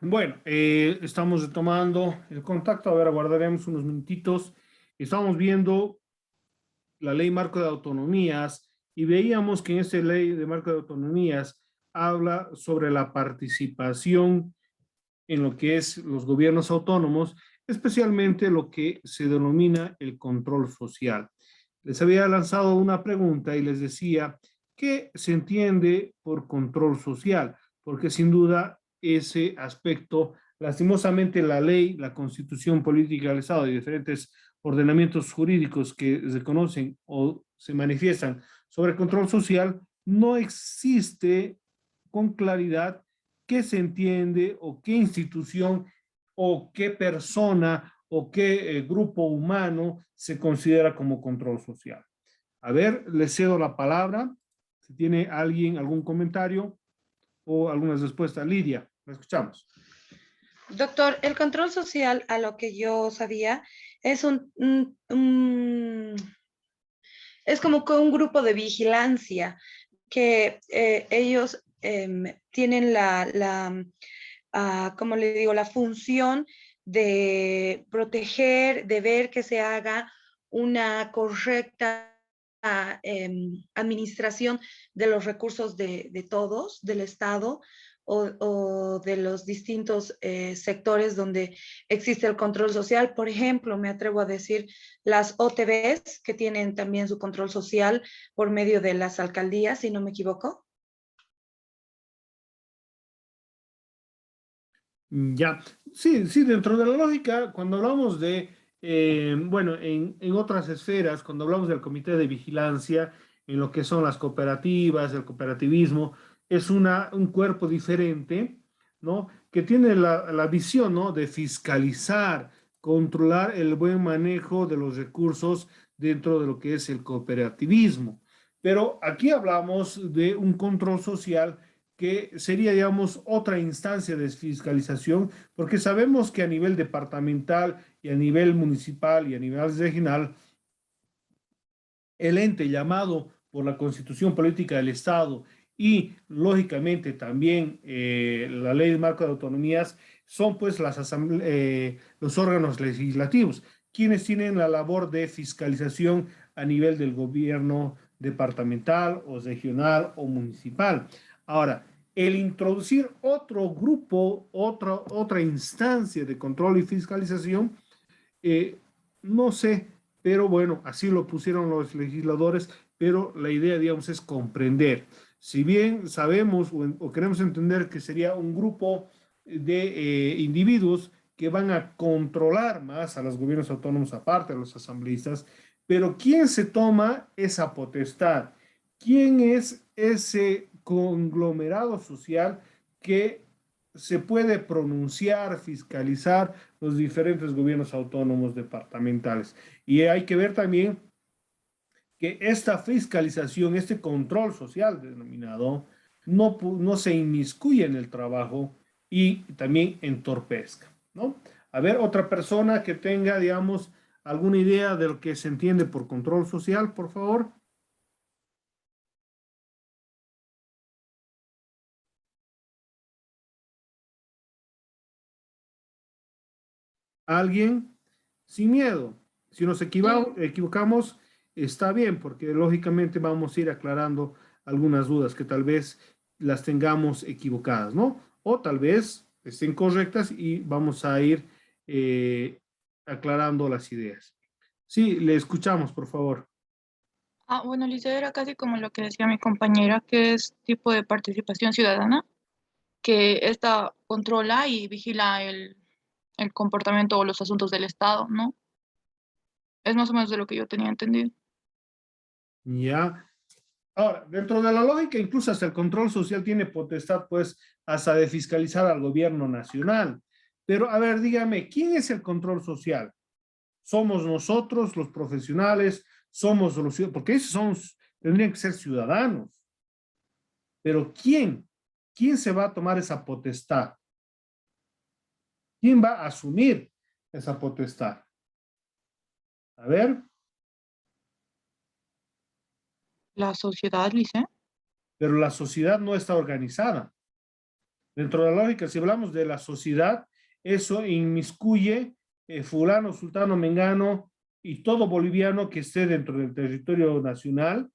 Bueno, estamos retomando el contacto. A ver, aguardaremos unos minutitos. Estamos viendo la ley marco de autonomías y veíamos que en esta ley de marco de autonomías habla sobre la participación en lo que es los gobiernos autónomos, especialmente lo que se denomina el control social. Les había lanzado una pregunta y les decía qué se entiende por control social, porque sin duda ese aspecto, lastimosamente la ley, la constitución política del Estado y diferentes ordenamientos jurídicos que se conocen o se manifiestan sobre control social, no existe con claridad qué se entiende o qué institución o qué persona o qué grupo humano se considera como control social. A ver, le cedo la palabra. Si tiene alguien algún comentario o alguna respuesta. Lidia, la escuchamos. Doctor, el control social, a lo que yo sabía, es es como que un grupo de vigilancia que ellos tienen ¿cómo le digo?, la función de proteger, de ver que se haga una correcta administración de los recursos de todos, del Estado o de los distintos sectores donde existe el control social. Por ejemplo, me atrevo a decir las OTBs, que tienen también su control social por medio de las alcaldías, si no me equivoco. Ya, sí, sí, dentro de la lógica, cuando hablamos de, bueno, en otras esferas, cuando hablamos del comité de vigilancia, en lo que son las cooperativas, el cooperativismo, es un cuerpo diferente, ¿no? Que tiene la visión, ¿no? De fiscalizar, controlar el buen manejo de los recursos dentro de lo que es el cooperativismo. Pero aquí hablamos de un control social que sería, digamos, otra instancia de fiscalización, porque sabemos que a nivel departamental y a nivel municipal y a nivel regional, el ente llamado por la Constitución Política del Estado y, lógicamente, también la Ley de Marco de Autonomías son, pues, los órganos legislativos, quienes tienen la labor de fiscalización a nivel del gobierno departamental o regional o municipal. Ahora, el introducir otro grupo, otra instancia de control y fiscalización, eh, no sé, pero bueno, así lo pusieron los legisladores, pero la idea, digamos, es comprender. Si bien sabemos o queremos entender que sería un grupo de individuos que van a controlar más a los gobiernos autónomos aparte, a los asambleístas, pero ¿quién se toma esa potestad? ¿Quién es ese conglomerado social que se puede pronunciar, fiscalizar los diferentes gobiernos autónomos departamentales? Y hay que ver también que esta fiscalización, este control social denominado, no se inmiscuye en el trabajo y también entorpezca, ¿no? A ver, otra persona que tenga, digamos, alguna idea de lo que se entiende por control social, por favor. ¿Alguien? Sin miedo. Si nos equivocamos, está bien, porque lógicamente vamos a ir aclarando algunas dudas que tal vez las tengamos equivocadas, ¿no? O tal vez estén correctas y vamos a ir eh, aclarando las ideas. Sí, le escuchamos, por favor. Bueno, Lice, era casi como lo que decía mi compañera, que es tipo de participación ciudadana, que esta controla y vigila el comportamiento o los asuntos del Estado, ¿no? Es más o menos de lo que yo tenía entendido. Ya. Ahora, dentro de la lógica, incluso hasta el control social tiene potestad, pues, hasta de fiscalizar al gobierno nacional. Pero, a ver, dígame, ¿quién es el control social? ¿Somos nosotros los profesionales? ¿Somos los ciudadanos? Porque esos son, tendrían que ser ciudadanos. Pero ¿quién? ¿Quién se va a tomar esa potestad? ¿Quién va a asumir esa potestad? A ver, La sociedad, Lice. pero la sociedad no está organizada. Dentro de la lógica, si hablamos de la sociedad, eso inmiscuye fulano, sultano, mengano y todo boliviano que esté dentro del territorio nacional,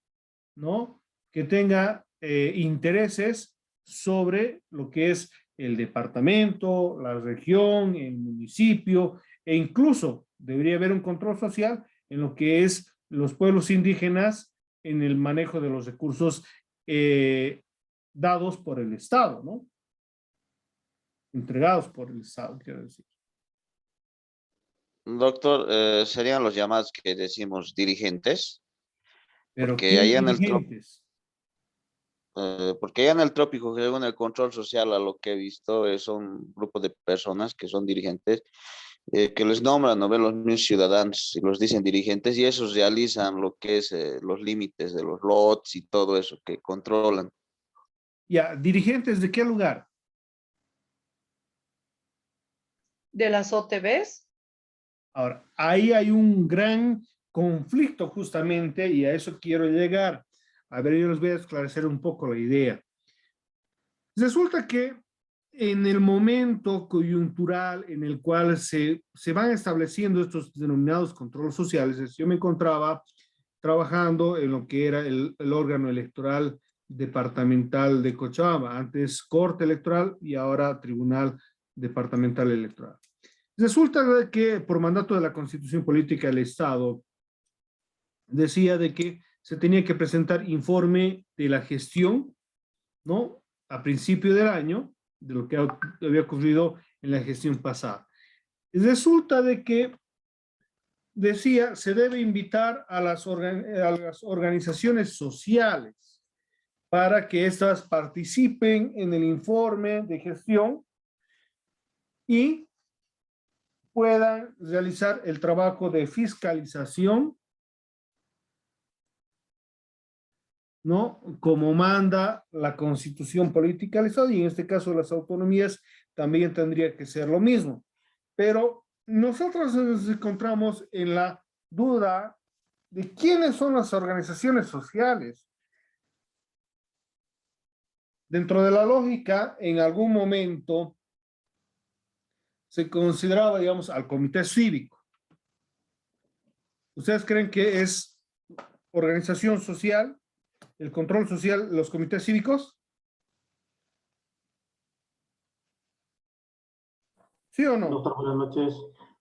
¿no? Que tenga intereses sobre lo que es el departamento, la región, el municipio, e incluso debería haber un control social en lo que es los pueblos indígenas en el manejo de los recursos dados por el Estado, ¿no? Entregados por el Estado, quiero decir. Doctor, serían los llamados que decimos dirigentes, Pero porque ¿qué allá en el dirigentes? porque allá en el trópico, según el control social, a lo que he visto, son grupos de personas que son dirigentes, que les nombran, ¿no ven? Los mismos ciudadanos y los dicen dirigentes, y esos realizan lo que es los límites de los lots y todo eso que controlan. Ya, ¿dirigentes de qué lugar? De las OTBs. Ahora, ahí hay un gran conflicto justamente y a eso quiero llegar. A ver, yo les voy a esclarecer un poco la idea. Resulta que en el momento coyuntural en el cual se van estableciendo estos denominados controles sociales, yo me encontraba trabajando en lo que era el órgano electoral departamental de Cochabamba, antes Corte Electoral y ahora Tribunal Departamental Electoral. Resulta que por mandato de la Constitución Política del Estado decía de que se tenía que presentar informe de la gestión, ¿no? A principio del año, de lo que había ocurrido en la gestión pasada. Y resulta de que decía, se debe invitar a las organizaciones sociales para que éstas participen en el informe de gestión y puedan realizar el trabajo de fiscalización, ¿no? Como manda la Constitución Política del Estado, y en este caso las autonomías también tendría que ser lo mismo. Pero nosotros nos encontramos en la duda de quiénes son las organizaciones sociales. Dentro de la lógica, en algún momento se consideraba, digamos, al comité cívico. ¿Ustedes creen que es organización social, el control social, los comités cívicos? ¿Sí o no? Doctor, buenas noches.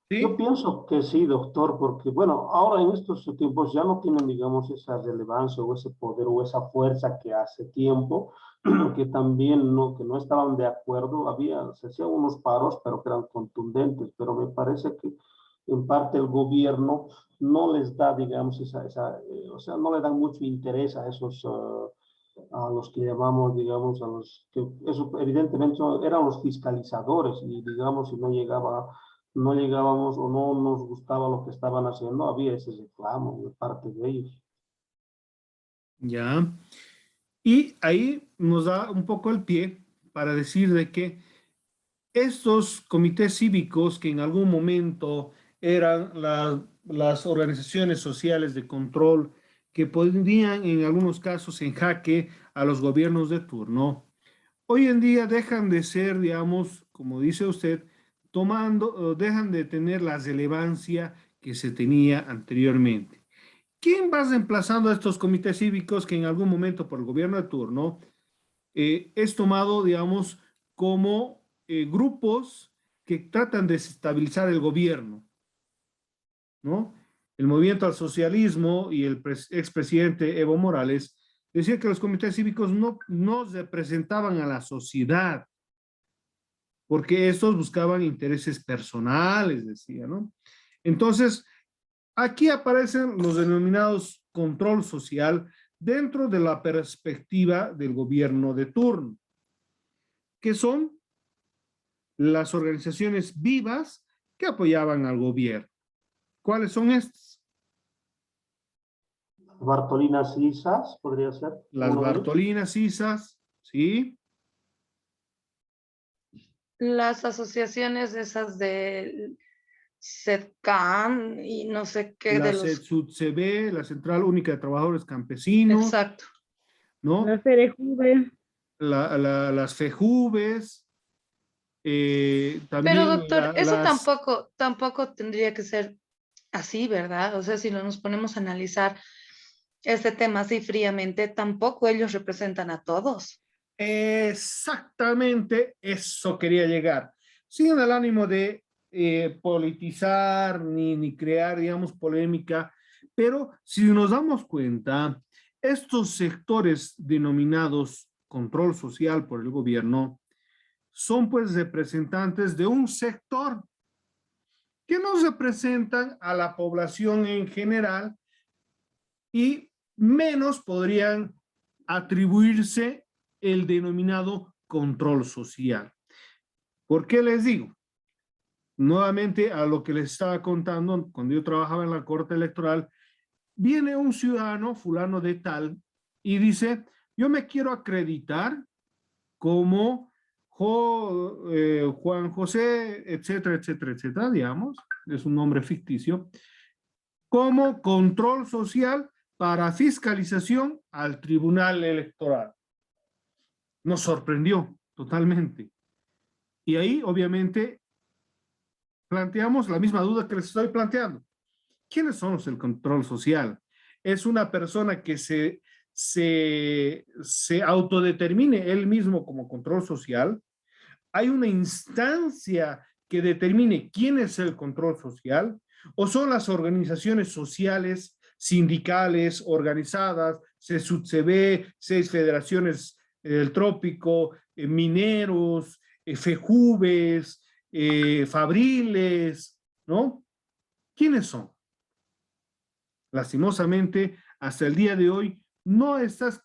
¿Sí? Yo pienso que sí, doctor, porque bueno, ahora en estos tiempos ya no tienen, digamos, esa relevancia o ese poder o esa fuerza que hace tiempo, que también no, que no estaban de acuerdo, se hacían unos paros, pero que eran contundentes, pero me parece que en parte el gobierno no les da, digamos, o sea, no le dan mucho interés a esos, a los que llamamos, digamos, a los que, eso evidentemente eran los fiscalizadores y, digamos, si no llegábamos o no nos gustaba lo que estaban haciendo, había ese reclamo de parte de ellos. Ya. Y ahí nos da un poco el pie para decir de que estos comités cívicos que en algún momento eran las organizaciones sociales de control que ponían en algunos casos en jaque a los gobiernos de turno, hoy en día dejan de ser, digamos, como dice usted, dejan de tener la relevancia que se tenía anteriormente. ¿Quién va reemplazando a estos comités cívicos que en algún momento por el gobierno de turno es tomado, digamos, como grupos que tratan de desestabilizar el gobierno, ¿no? El movimiento al socialismo y el expresidente Evo Morales decía que los comités cívicos no representaban a la sociedad, porque estos buscaban intereses personales, decía, ¿no? Entonces, aquí aparecen los denominados control social dentro de la perspectiva del gobierno de turno, que son las organizaciones vivas que apoyaban al gobierno. ¿Cuáles son estas? Bartolinas Lisas, podría ser. Las Bartolinas Isas, ¿sí? Las asociaciones esas de SEDCAM y no sé qué La de los... CETSUTCB, la Central Única de Trabajadores Campesinos, Exacto. ¿no? La FEREJUVE. Las FEJUVES, Pero también doctor, eso las... tampoco tendría que ser así, ¿verdad? O sea, si no nos ponemos a analizar este tema así fríamente, tampoco ellos representan a todos. Exactamente eso quería llegar. Sin el ánimo de politizar ni crear, digamos, polémica, pero si nos damos cuenta, estos sectores denominados control social por el gobierno son pues representantes de un sector que no representan a la población en general y menos podrían atribuirse el denominado control social. ¿Por qué les digo? Nuevamente a lo que les estaba contando, cuando yo trabajaba en la Corte Electoral, viene un ciudadano, fulano de tal, y dice, yo me quiero acreditar como Juan José, etcétera, etcétera, etcétera, digamos, es un nombre ficticio, como control social para fiscalización al Tribunal Electoral. Nos sorprendió totalmente. Y ahí, obviamente, planteamos la misma duda que les estoy planteando. ¿Quiénes son los del control social? ¿Es una persona que se autodetermine él mismo como control social? ¿Hay una instancia que determine quién es el control social? ¿O son las organizaciones sociales, sindicales, organizadas, CSUTCB, 6 federaciones del trópico, mineros, FEJUVES, Fabriles, ¿no? ¿Quiénes son? Lastimosamente, hasta el día de hoy no está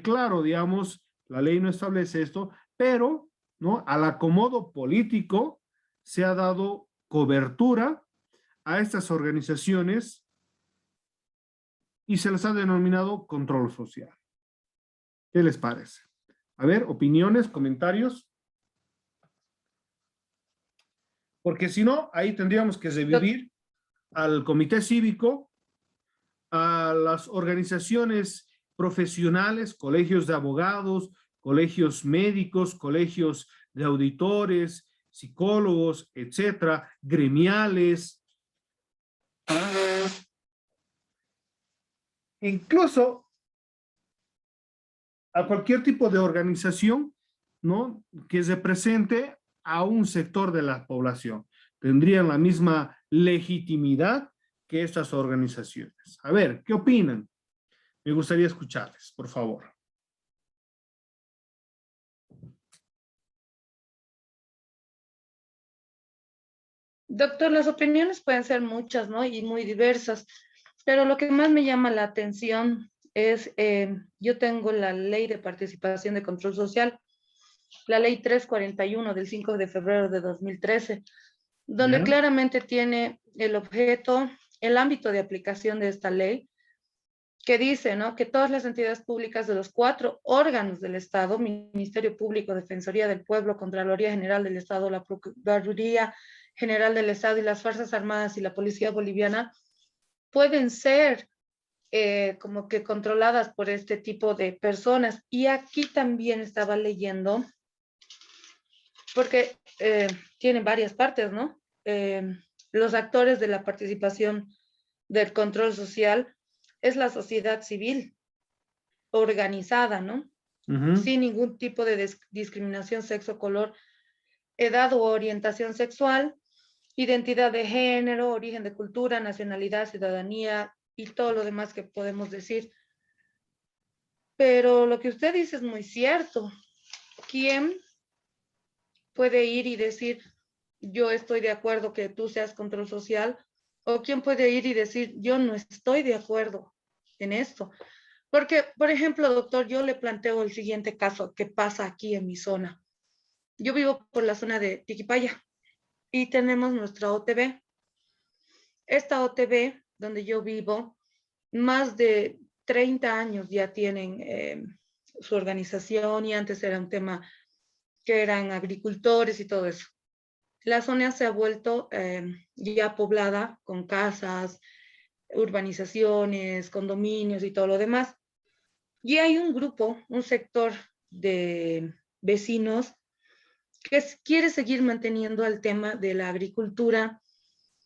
claro, digamos, la ley no establece esto, pero, ¿no? Al acomodo político se ha dado cobertura a estas organizaciones y se les ha denominado control social. ¿Qué les parece? A ver, opiniones, comentarios. Porque si no, ahí tendríamos que revivir al comité cívico, a las organizaciones profesionales, colegios de abogados, colegios médicos, colegios de auditores, psicólogos, etcétera, gremiales. Incluso a cualquier tipo de organización, ¿no? Que represente a un sector de la población. Tendrían la misma legitimidad que estas organizaciones. A ver, ¿qué opinan? Me gustaría escucharles, por favor. Doctor, las opiniones pueden ser muchas, ¿no? Y muy diversas, pero lo que más me llama la atención es, yo tengo la Ley de Participación de Control Social, la Ley 341 del 5 de febrero de 2013, donde ¿Ya? claramente tiene el objeto, el ámbito de aplicación de esta ley, que dice, ¿no? Que todas las entidades públicas de los 4 órganos del Estado, Ministerio Público, Defensoría del Pueblo, Contraloría General del Estado, la Procuraduría General del Estado y las Fuerzas Armadas y la Policía Boliviana, pueden ser como que controladas por este tipo de personas. Y aquí también estaba leyendo, porque tiene varias partes, ¿no? Los actores de la participación del control social es la sociedad civil organizada, ¿no? Sin ningún tipo de discriminación, sexo, color, edad o orientación sexual, identidad de género, origen de cultura, nacionalidad, ciudadanía y todo lo demás que podemos decir. Pero lo que usted dice es muy cierto. ¿Quién puede ir y decir, yo estoy de acuerdo que tú seas control social? ¿O quién puede ir y decir, yo no estoy de acuerdo en esto? Porque, por ejemplo, doctor, yo le planteo el siguiente caso que pasa aquí en mi zona. Yo vivo por la zona de Tiquipaya y tenemos nuestra OTB. Esta OTB, donde yo vivo, más de 30 años ya tienen su organización y antes era un tema que eran agricultores y todo eso. La zona se ha vuelto ya poblada con casas, urbanizaciones, condominios y todo lo demás. Y hay un grupo, un sector de vecinos quiere seguir manteniendo el tema de la agricultura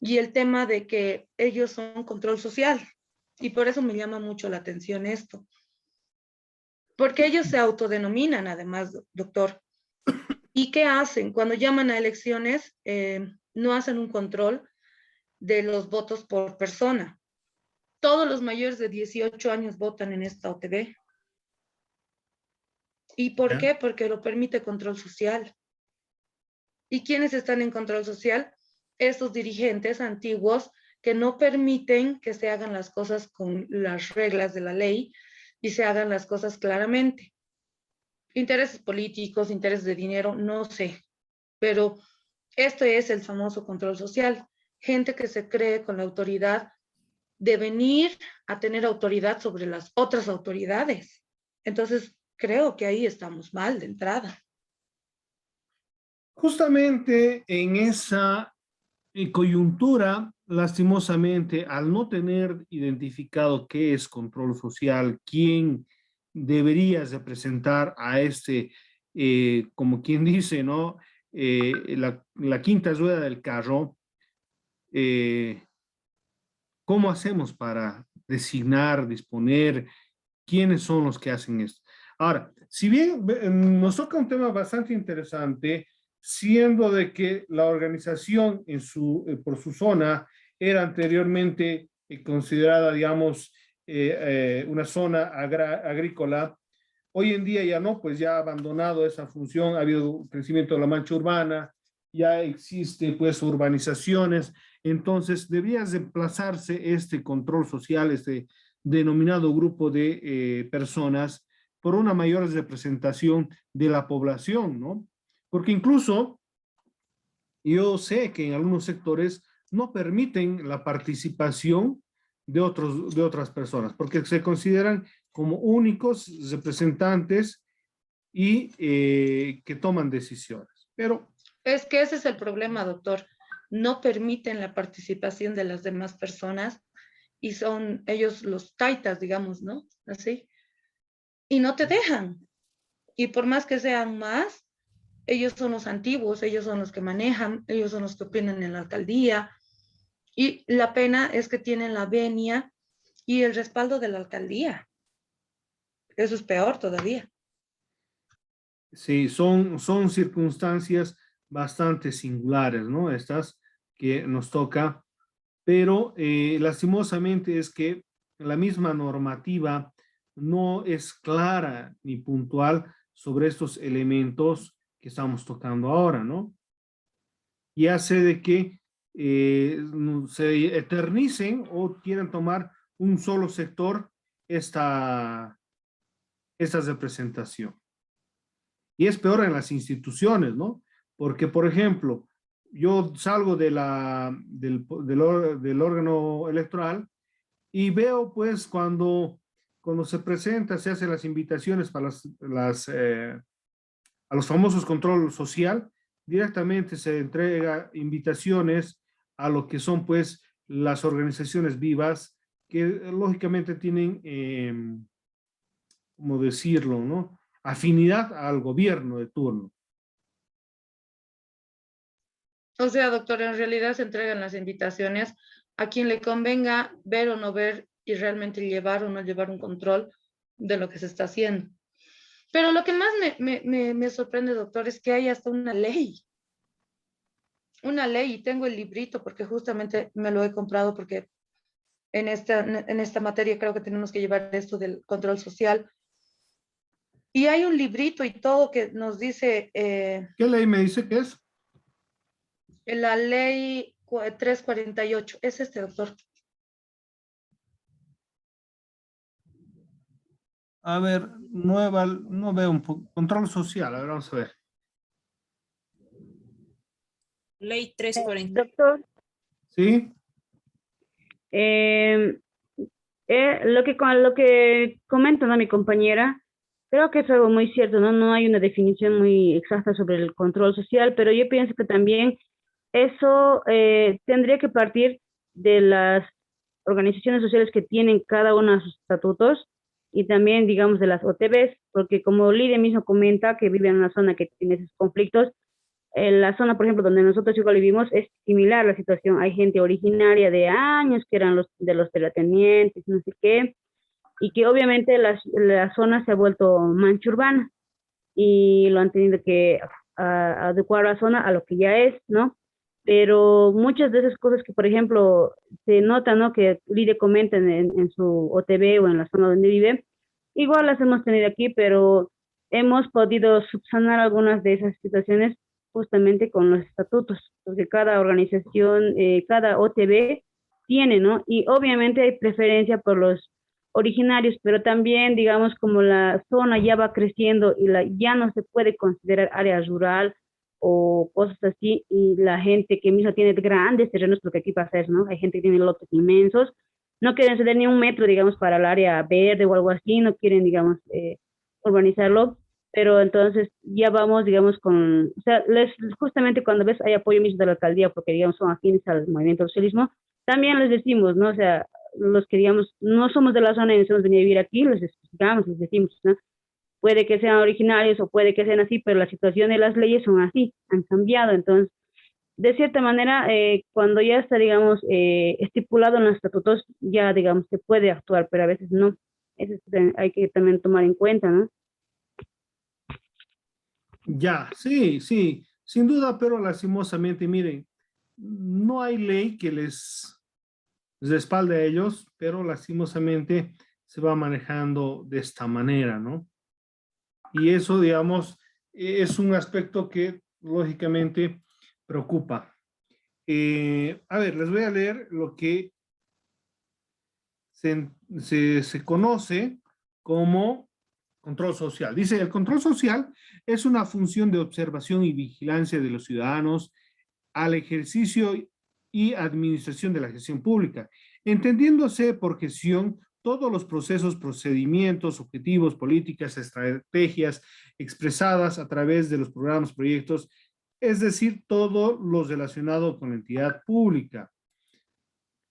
y el tema de que ellos son control social. Y por eso me llama mucho la atención esto. Porque ellos se autodenominan, además, doctor. ¿Y qué hacen? Cuando llaman a elecciones, no hacen un control de los votos por persona. Todos los mayores de 18 años votan en esta OTB. ¿Y por qué? Porque lo permite control social. ¿Y quiénes están en control social? Estos dirigentes antiguos que no permiten que se hagan las cosas con las reglas de la ley y se hagan las cosas claramente. Intereses políticos, intereses de dinero, no sé. Pero esto es el famoso control social. Gente que se cree con la autoridad de venir a tener autoridad sobre las otras autoridades. Entonces, creo que ahí estamos mal de entrada. Justamente en esa coyuntura, lastimosamente, al no tener identificado qué es control social, quién debería representar a este, como quien dice, ¿no? La quinta rueda del carro, ¿cómo hacemos para designar, disponer quiénes son los que hacen esto? Ahora, si bien nos toca un tema bastante interesante, siendo de que la organización por su zona era anteriormente considerada, digamos, una zona agrícola, hoy en día ya no, pues ya ha abandonado esa función, ha habido crecimiento de la mancha urbana, ya existe pues urbanizaciones, entonces debía desplazarse este control social, este denominado grupo de personas por una mayor representación de la población, ¿no? Porque incluso yo sé que en algunos sectores no permiten la participación de otras personas, porque se consideran como únicos representantes y que toman decisiones. Pero es que ese es el problema, doctor. No permiten la participación de las demás personas y son ellos los taitas, digamos, ¿no? Así. Y no te dejan. Y por más que sean más, ellos son los antiguos, ellos son los que manejan, ellos son los que opinan en la alcaldía. Y la pena es que tienen la venia y el respaldo de la alcaldía. Eso es peor todavía. sí, son circunstancias bastante singulares, ¿no? Estas que nos toca, pero lastimosamente es que la misma normativa no es clara ni puntual sobre estos elementos que estamos tocando ahora, ¿no? Y hace de que se eternicen o quieran tomar un solo sector esta representación. Y es peor en las instituciones, ¿no? Porque, por ejemplo, yo salgo del órgano electoral y veo, pues, cuando se presenta, se hacen las invitaciones para a los famosos control social, directamente se entrega invitaciones a lo que son, pues, las organizaciones vivas, que lógicamente tienen, ¿cómo decirlo, no? Afinidad al gobierno de turno. O sea, doctor, en realidad se entregan las invitaciones a quien le convenga ver o no ver y realmente llevar o no llevar un control de lo que se está haciendo. Pero lo que más me sorprende, doctor, es que hay hasta una ley, y tengo el librito porque justamente me lo he comprado porque en esta materia creo que tenemos que llevar esto del control social. Y hay un librito y todo que nos dice ¿Qué ley me dice que es? la ley 348. Es este, doctor. A ver, no veo un poco. Control social, a ver, vamos a ver. Ley 340. Doctor, ¿Sí? con lo que comenta, ¿no?, mi compañera, creo que es algo muy cierto, ¿no? No hay una definición muy exacta sobre el control social, pero yo pienso que también eso tendría que partir de las organizaciones sociales que tienen cada uno de sus estatutos y también, digamos, de las OTBs, porque como Lidia mismo comenta que vive en una zona que tiene esos conflictos, en la zona, por ejemplo, donde nosotros igual vivimos, es similar la situación. Hay gente originaria de años que eran los de los terratenientes, no sé qué, y que obviamente la zona se ha vuelto mancha urbana y lo han tenido que adecuar la zona a lo que ya es, ¿no? Pero muchas de esas cosas que, por ejemplo, se nota, ¿no? Que Lidia comenta en su OTV o en la zona donde vive, igual las hemos tenido aquí, pero hemos podido subsanar algunas de esas situaciones justamente con los estatutos, porque cada organización, cada OTB tiene, ¿no? Y obviamente hay preferencia por los originarios, pero también, digamos, como la zona ya va creciendo y ya no se puede considerar área rural o cosas así, y la gente que mismo tiene grandes terrenos, porque aquí pasa eso, ¿no? Hay gente que tiene lotes inmensos, no quieren ceder ni un metro, digamos, para el área verde o algo así, no quieren, digamos, urbanizarlo, pero entonces ya vamos, digamos, con, o sea, justamente cuando ves hay apoyo mismo de la alcaldía, porque, digamos, son afines al movimiento del socialismo, también les decimos, ¿no? O sea, los que, digamos, no somos de la zona y no hemos venido a vivir aquí, les explicamos, les decimos, ¿no? Puede que sean originarios o puede que sean así, pero la situación de las leyes son así, han cambiado. Entonces, de cierta manera, cuando ya está, digamos, estipulado en los estatutos, ya, digamos, se puede actuar, pero a veces no. Eso hay que también tomar en cuenta, ¿no? Ya, sí, sí, sin duda, pero lastimosamente, miren, no hay ley que les respalde a ellos, pero lastimosamente se va manejando de esta manera, ¿no? Y eso, digamos, es un aspecto que lógicamente preocupa. A ver, les voy a leer lo que se conoce como control social. Dice, el control social es una función de observación y vigilancia de los ciudadanos al ejercicio y administración de la gestión pública, entendiéndose por gestión todos los procesos, procedimientos, objetivos, políticas, estrategias expresadas a través de los programas, proyectos, es decir, todo lo relacionado con la entidad pública.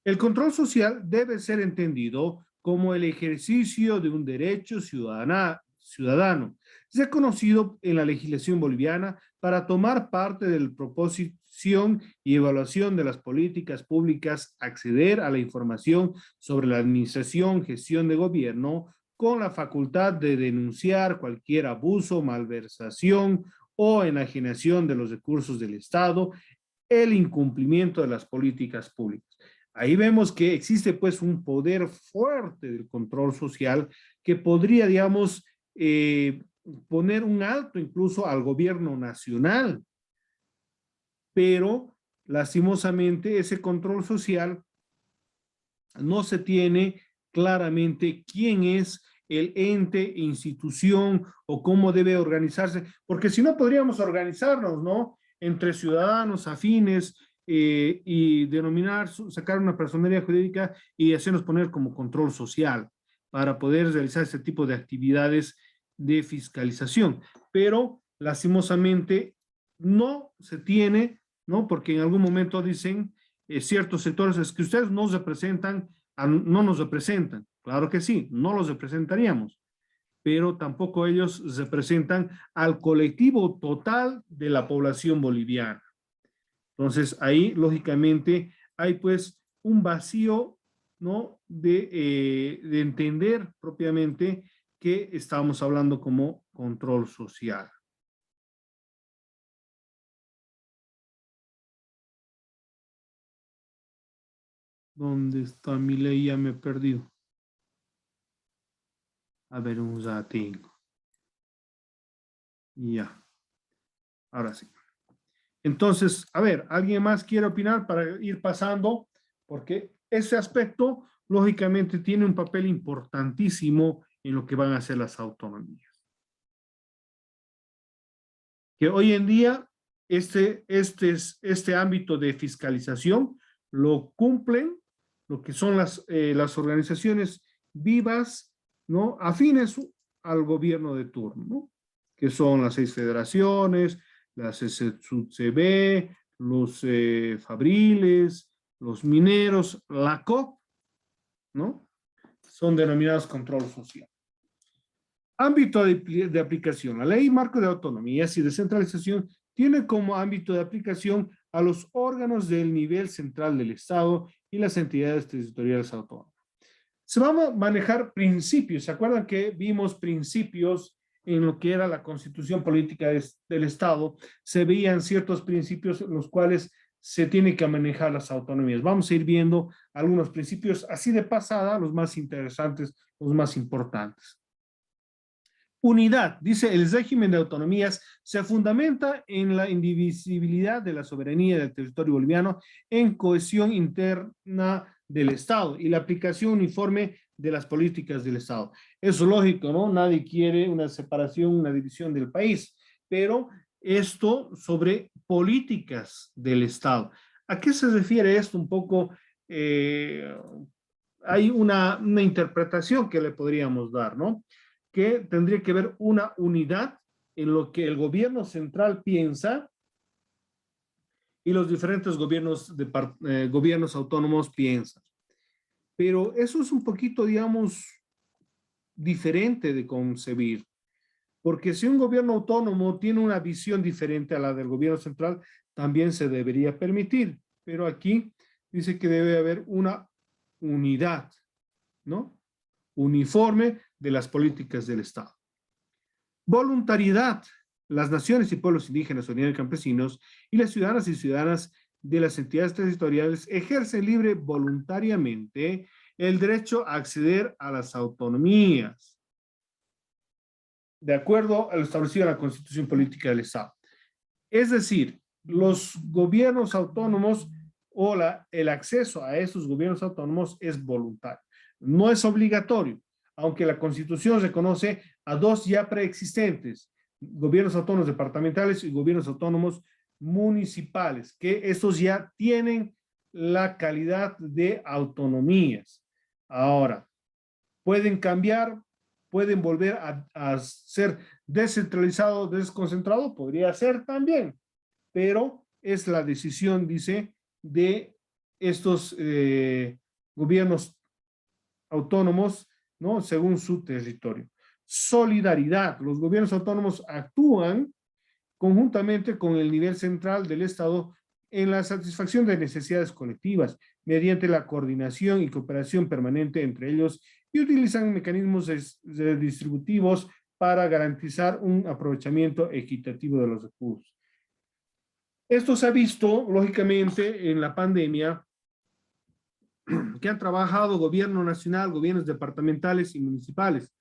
El control social debe ser entendido como el ejercicio de un derecho ciudadano, reconocido en la legislación boliviana para tomar parte de la proposición y evaluación de las políticas públicas, acceder a la información sobre la administración, gestión de gobierno, con la facultad de denunciar cualquier abuso, malversación o enajenación de los recursos del Estado, el incumplimiento de las políticas públicas. Ahí vemos que existe pues un poder fuerte del control social que podría, digamos, poner un alto incluso al gobierno nacional, pero lastimosamente ese control social no se tiene claramente quién es el ente, institución o cómo debe organizarse, porque si no podríamos organizarnos, ¿no? Entre ciudadanos afines y denominar, sacar una personería jurídica y hacernos poner como control social para poder realizar este tipo de actividades de fiscalización. Pero lastimosamente no se tiene, ¿no? Porque en algún momento dicen ciertos sectores es que ustedes nos representan, no nos representan. Claro que sí, no los representaríamos, pero tampoco ellos representan al colectivo total de la población boliviana. Entonces, ahí, lógicamente, hay pues un vacío, ¿no? De entender propiamente que estamos hablando como control social. ¿Dónde está mi ley? Ya me he perdido. A ver, un ratito. Ya. Ahora sí. Entonces, a ver, ¿alguien más quiere opinar para ir pasando? Porque ese aspecto, lógicamente, tiene un papel importantísimo en lo que van a hacer las autonomías. Que hoy en día, este ámbito de fiscalización lo cumplen lo que son las organizaciones vivas, ¿no? Afines al gobierno de turno, ¿no? Que son las 6 federaciones, las SUTCB, los fabriles, los mineros, la COP, ¿no? Son denominados control social. Ámbito de aplicación. La ley marco de autonomías y descentralización tiene como ámbito de aplicación a los órganos del nivel central del Estado y las entidades territoriales autónomas. Se van a manejar principios. ¿Se acuerdan que vimos principios en lo que era la constitución política del Estado? Se veían ciertos principios en los cuales se tienen que manejar las autonomías. Vamos a ir viendo algunos principios así de pasada, los más interesantes, los más importantes. Unidad, dice, el régimen de autonomías se fundamenta en la indivisibilidad de la soberanía del territorio boliviano, en cohesión interna del Estado y la aplicación uniforme de las políticas del Estado. Es lógico, ¿no? Nadie quiere una separación, una división del país, pero esto sobre políticas del Estado. ¿A qué se refiere esto? Un poco, hay una interpretación que le podríamos dar, ¿no? Que tendría que haber una unidad en lo que el gobierno central piensa y los diferentes gobiernos autónomos piensan. Pero eso es un poquito, digamos, diferente de concebir. Porque si un gobierno autónomo tiene una visión diferente a la del gobierno central, también se debería permitir. Pero aquí dice que debe haber una unidad, ¿no? Uniforme de las políticas del Estado. Voluntariedad. Las naciones y pueblos indígenas, unidades campesinos y las ciudadanas y ciudadanas de las entidades territoriales ejercen libre voluntariamente el derecho a acceder a las autonomías, de acuerdo a lo establecido en la Constitución Política del Estado. Es decir, los gobiernos autónomos o el acceso a esos gobiernos autónomos es voluntario. No es obligatorio, aunque la Constitución reconoce a dos ya preexistentes, gobiernos autónomos departamentales y gobiernos autónomos municipales, que estos ya tienen la calidad de autonomías. Ahora, pueden cambiar, pueden volver a ser descentralizado, desconcentrado, podría ser también, pero es la decisión, dice, de estos gobiernos autónomos, ¿no? Según su territorio. Solidaridad. Los gobiernos autónomos actúan conjuntamente con el nivel central del Estado en la satisfacción de necesidades colectivas, mediante la coordinación y cooperación permanente entre ellos y utilizan mecanismos distributivos para garantizar un aprovechamiento equitativo de los recursos. Esto se ha visto, lógicamente, en la pandemia, que han trabajado gobierno nacional, gobiernos departamentales y municipales,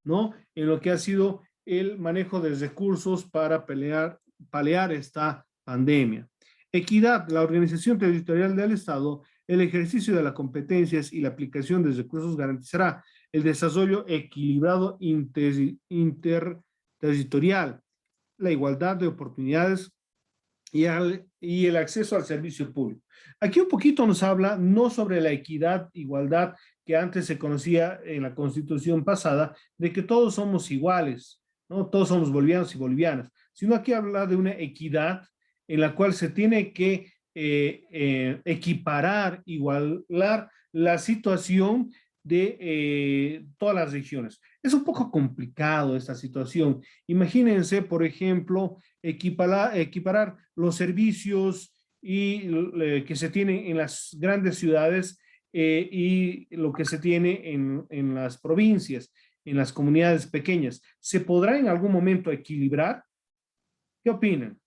¿no? En lo que ha sido el manejo de recursos para paliar esta pandemia. Equidad, la organización territorial del Estado, el ejercicio de las competencias y la aplicación de recursos garantizará el desarrollo equilibrado interterritorial, la igualdad de oportunidades y el acceso al servicio público. Aquí un poquito nos habla no sobre la equidad, igualdad, que antes se conocía en la Constitución pasada, de que todos somos iguales, ¿no? Todos somos bolivianos y bolivianas, sino aquí habla de una equidad en la cual se tiene que equiparar, igualar la situación de todas las regiones. Es un poco complicado esta situación. Imagínense, por ejemplo, equiparar los servicios que se tienen en las grandes ciudades y lo que se tiene en las provincias, en las comunidades pequeñas. ¿Se podrá en algún momento equilibrar? ¿Qué opinan?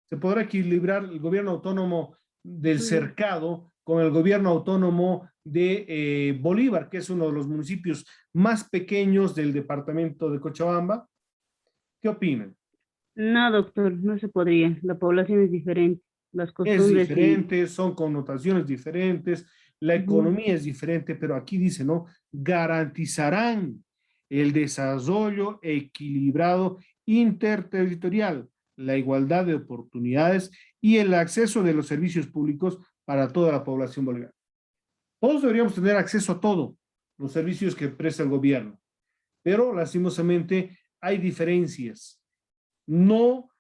¿Se podrá equilibrar el gobierno autónomo del Cercado con el gobierno autónomo de Bolívar, que es uno de los municipios más pequeños del departamento de Cochabamba? ¿Qué opinan? No, doctor, no se podría. La población es diferente, las Es costumbres. diferente, son connotaciones diferentes, la economía es diferente, pero aquí dice, ¿no? Garantizarán el desarrollo equilibrado interterritorial, la igualdad de oportunidades y el acceso de los servicios públicos para toda la población boliviana. Todos deberíamos tener acceso a todo, los servicios que presta el gobierno, pero lastimosamente hay diferencias, no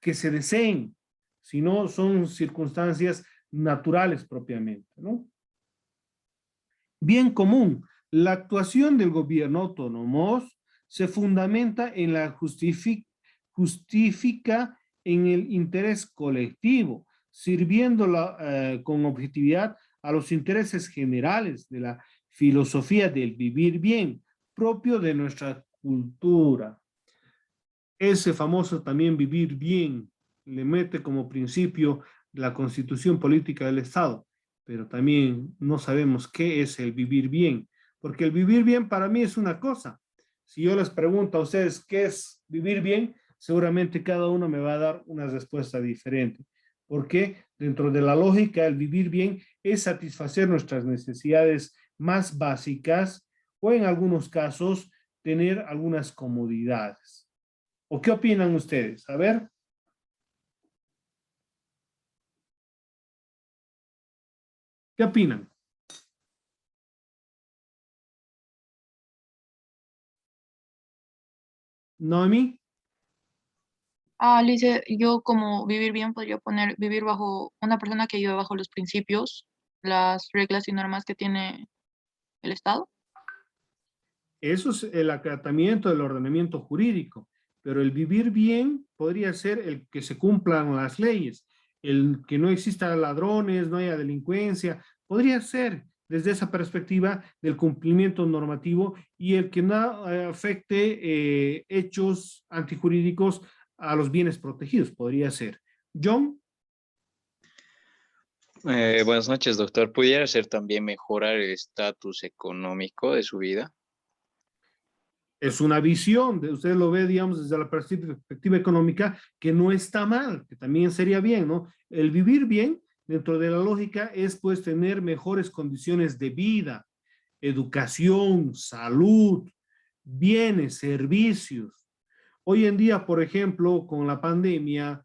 que se deseen, sino son circunstancias naturales propiamente, ¿no? Bien común, la actuación del gobierno autónomo se fundamenta en la justifica en el interés colectivo, sirviéndola con objetividad a los intereses generales de la filosofía del vivir bien, propio de nuestra cultura. Ese famoso también vivir bien le mete como principio la Constitución Política del Estado, pero también no sabemos qué es el vivir bien, porque el vivir bien para mí es una cosa. Si yo les pregunto a ustedes qué es vivir bien, seguramente cada uno me va a dar una respuesta diferente, porque dentro de la lógica el vivir bien es satisfacer nuestras necesidades más básicas o en algunos casos tener algunas comodidades. ¿O qué opinan ustedes? A ver. ¿Qué opinan? Noemi. Lice, yo como vivir bien podría poner vivir bajo una persona que vive bajo los principios, las reglas y normas que tiene el Estado. Eso es el acatamiento del ordenamiento jurídico, pero el vivir bien podría ser el que se cumplan las leyes, el que no exista ladrones, no haya delincuencia, podría ser desde esa perspectiva del cumplimiento normativo y el que no afecte hechos antijurídicos a los bienes protegidos, podría ser. John. Buenas noches, doctor. ¿Pudiera ser también mejorar el estatus económico de su vida? Es una visión, usted lo ve, digamos, desde la perspectiva económica, que no está mal, que también sería bien, ¿no? El vivir bien, dentro de la lógica, es pues tener mejores condiciones de vida, educación, salud, bienes, servicios. Hoy en día, por ejemplo, con la pandemia,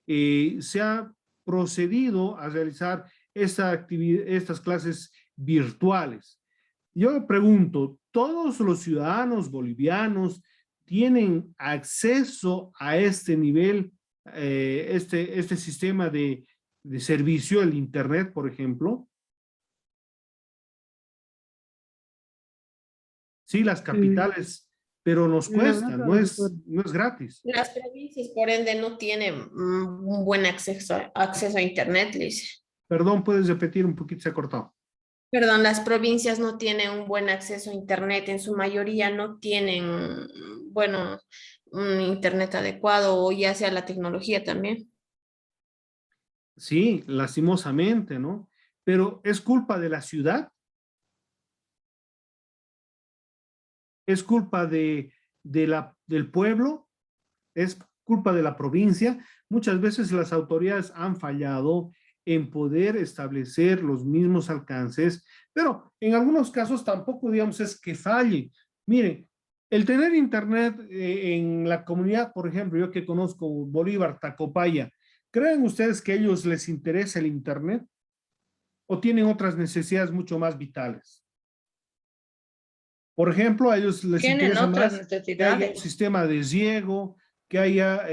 se ha procedido a realizar estas clases virtuales. Yo pregunto, ¿todos los ciudadanos bolivianos tienen acceso a este nivel, este sistema de servicio, el Internet, por ejemplo? Sí, las capitales, pero nos cuesta, no es gratis. Las provincias, por ende, no tienen un buen acceso a Internet, Liz. Perdón, ¿puedes repetir un poquito? Se ha cortado. Perdón, las provincias no tienen un buen acceso a Internet, en su mayoría no tienen, bueno, un Internet adecuado o ya sea la tecnología también. Sí, lastimosamente, ¿no? Pero ¿es culpa de la ciudad? ¿Es culpa del pueblo? ¿Es culpa de la provincia? Muchas veces las autoridades han fallado en poder establecer los mismos alcances, pero en algunos casos tampoco, digamos, es que falle. Miren, el tener internet en la comunidad, por ejemplo, yo que conozco Bolívar, Tacopaya, ¿creen ustedes que a ellos les interesa el internet? ¿O tienen otras necesidades mucho más vitales? Por ejemplo, a ellos les interesa más que haya un sistema de riego, que haya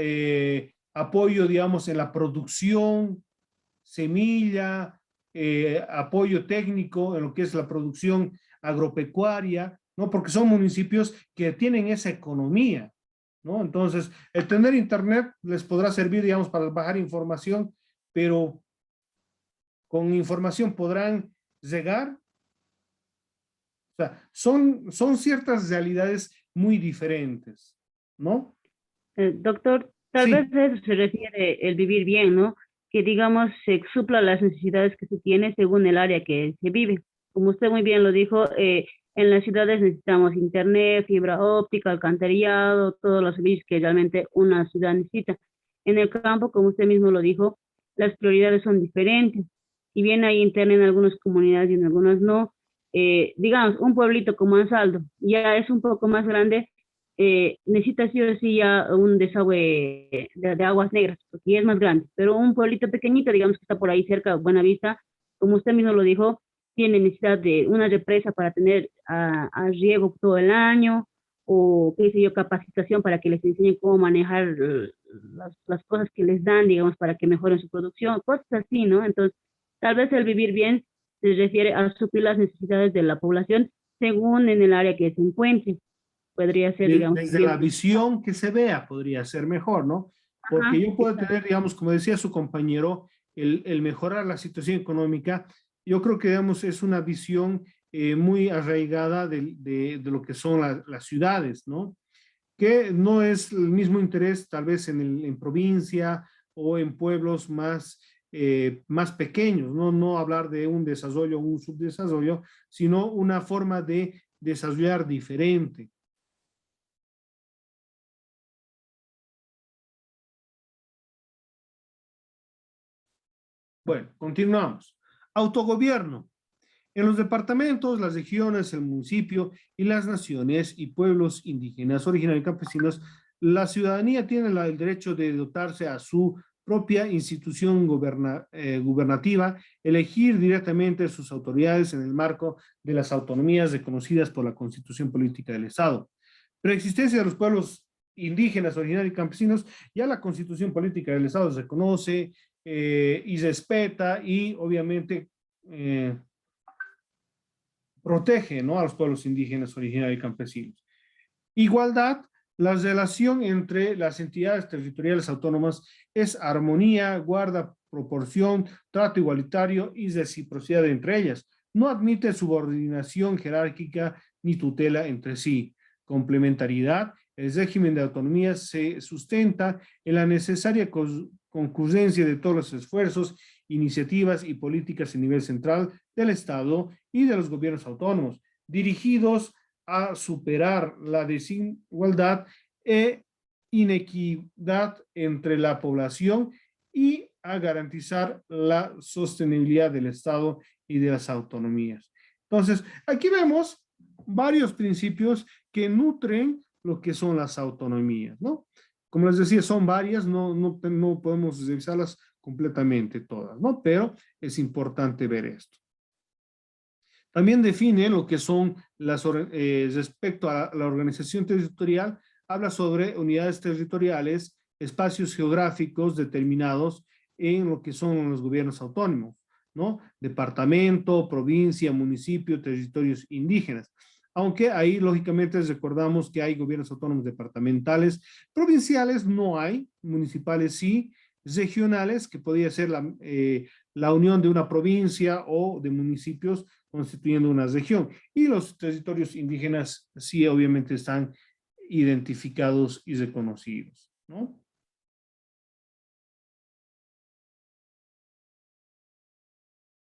apoyo, digamos, en la producción, semilla, apoyo técnico en lo que es la producción agropecuaria, ¿no? Porque son municipios que tienen esa economía, ¿no? Entonces, el tener internet les podrá servir, digamos, para bajar información, pero con información podrán llegar. O sea, son ciertas realidades muy diferentes, ¿no? Doctor, tal Sí. vez a eso se refiere el vivir bien, ¿no? Que digamos se supla las necesidades que se tiene según el área que se vive. Como usted muy bien lo dijo, en las ciudades necesitamos internet, fibra óptica, alcantarillado, todos los servicios que realmente una ciudad necesita. En el campo, como usted mismo lo dijo, las prioridades son diferentes. Si bien hay internet en algunas comunidades y en algunas no, digamos, un pueblito como Ansaldo ya es un poco más grande, necesita sí o sí ya un desagüe de aguas negras, porque ya es más grande, pero un pueblito pequeñito, digamos que está por ahí cerca, Buenavista, como usted mismo lo dijo, tiene necesidad de una represa para tener a riego todo el año, o qué sé yo, capacitación para que les enseñen cómo manejar las cosas que les dan, digamos, para que mejoren su producción, cosas así, ¿no? Entonces, tal vez el vivir bien se refiere a suplir las necesidades de la población según en el área que se encuentre. podría ser, digamos. Desde la visión que se vea podría ser mejor, ¿no? Porque Ajá, yo puedo exacto. tener, digamos, como decía su compañero, el mejorar la situación económica. Yo creo que, digamos, es una visión muy arraigada de lo que son las ciudades, ¿no? Que no es el mismo interés tal vez en provincia o en pueblos más pequeños, ¿no? No hablar de un desarrollo o un subdesarrollo, sino una forma de desarrollar diferente. Bueno, continuamos. Autogobierno. En los departamentos, las regiones, el municipio y las naciones y pueblos indígenas, originarios y campesinos, la ciudadanía tiene el derecho de dotarse a su propia institución gubernativa, elegir directamente sus autoridades en el marco de las autonomías reconocidas por la Constitución Política del Estado. Preexistencia de los pueblos indígenas, originarios y campesinos, ya la Constitución Política del Estado se reconoce y respeta y obviamente protege, ¿no?, a los pueblos indígenas, originarios y campesinos. Igualdad, la relación entre las entidades territoriales autónomas es armonía, guarda proporción, trato igualitario y reciprocidad entre ellas. No admite subordinación jerárquica ni tutela entre sí. Complementariedad, el régimen de autonomía se sustenta en la necesaria concurrencia de todos los esfuerzos, iniciativas y políticas a nivel central del Estado y de los gobiernos autónomos, dirigidos a superar la desigualdad e inequidad entre la población y a garantizar la sostenibilidad del Estado y de las autonomías. Entonces, aquí vemos varios principios que nutren lo que son las autonomías, ¿no? Como les decía, son varias, no podemos revisarlas completamente todas, ¿no? Pero es importante ver esto. También define lo que son respecto a la organización territorial, habla sobre unidades territoriales, espacios geográficos determinados en lo que son los gobiernos autónomos, ¿no? Departamento, provincia, municipio, territorios indígenas. Aunque ahí, lógicamente, recordamos que hay gobiernos autónomos departamentales, provinciales no hay, municipales sí, regionales, que podría ser la unión de una provincia o de municipios constituyendo una región. Y los territorios indígenas sí, obviamente, están identificados y reconocidos, ¿no?